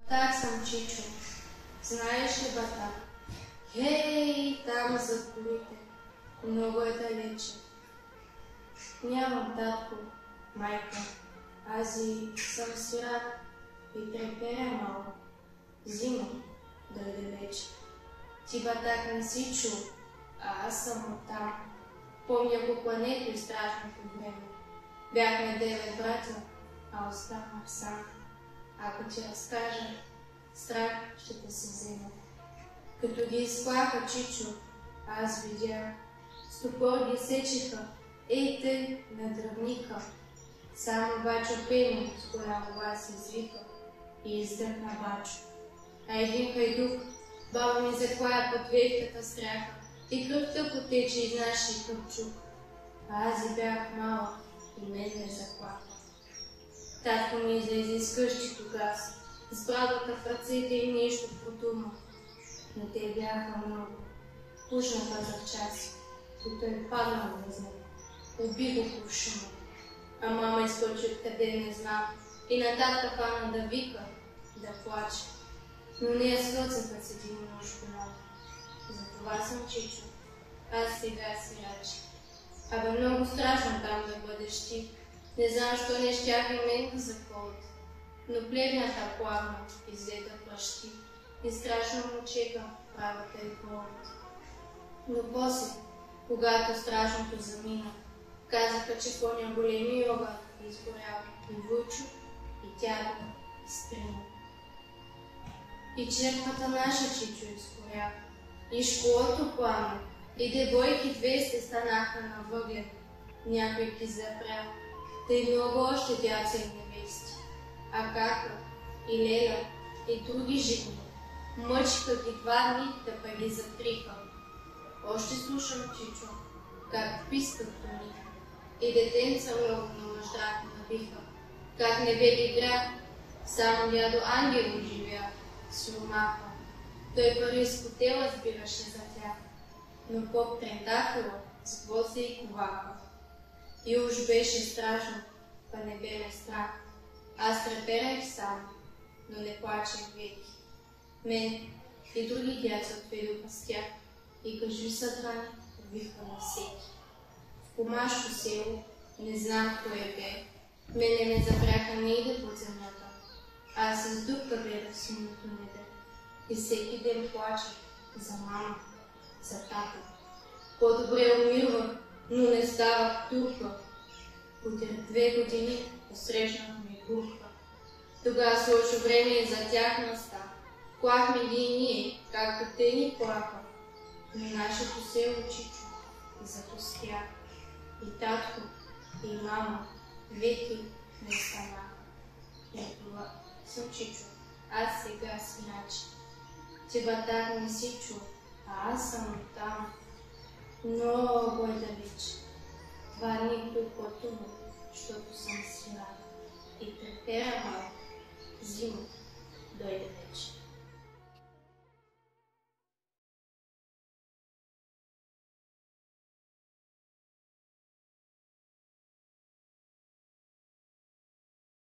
Так съм, Чичо. Знаеш ли, бата? Хей, там зад горите. Много е далече. Нямам татко, майка. Аз и съм сират и треперя малко. Зима дойде вече. Ти, батак, не си чул, а аз съм оттам. Помня го плането и страшното време. Бяхме 9 братя, а останах сам. Ако ти разкажа, страх ще те се вземе. Като ги изклаха, Чичо, аз видях. С топор ги сечиха, ей те на дръвника. Само бачо Пеню с голям глас извика и издъхна бачо. А един хайдук, баба ми заклая под вейката страха и кръвта потече из нашия къпчук. А аз и бях малък и мен ме заклаха. Татко ми излезе из къщи тогас, с брадата в ръцете и нещо продума. Но те бяха много. Пушнаха за час и той падна в земя. Уби го по шума. А мама изкочи откъде не знам и на татка хвана да вика, да плаче. Но нея скоцаха с един нож по нога. Затова съм, Чичо. Аз сега сираче. Абе, много страшно там да бъдеш ти. Не знам, що не щях и мен да заколят. Но плевнята плагна и взе да плащи. И страшно му чека правата и колът. Но после, когато страшното замина, казаха, че коня големи огън изгорял и Вучо, и тято, и Стрино. И черквата наша, Чичо, изгоря, и школото пламна, и девойки 200 станаха на въглен. Някой ги запря, тъй много още дяца и невести. А Кака, и Леля, и други жени, мъчиха ги 2 дни, да па ги затриха. Още слушам, Чичо, как пискат тони, и детенца много на мъждата набиха. Как не бе ги грях, само дядо Ангел живя с румаха. Той пари с котела сбираше за тях, но поп трендахало с боса и коваха. И уж беше страшно, па не бе ме страх. Аз треперех сам, но не плачех веки. Мен и други дяца отведоха с тях и кажи съдрани виха на всеки. В Комашко село, не знам кой бе, мене ме запряха не иде под земята. Аз с дупка гледах синьото небе и всеки ден плачех за мама, за тата. По-добре умирвах, но не ставах турка. Подир 2 години посрещнах ми бурка. Тогава с лошо време и за тях наста. Плахме ги и ние, както те ни плаха. Но нашето село, Чичо, запустя. И татко, и мама веки не станаха. И това съм, Чичо, аз сега сираче. Ти, батак, не си чул, а аз съм там. Много е далече. Това никой по-трудно, защото съм сират. И треперя малко. Зима дойде вече.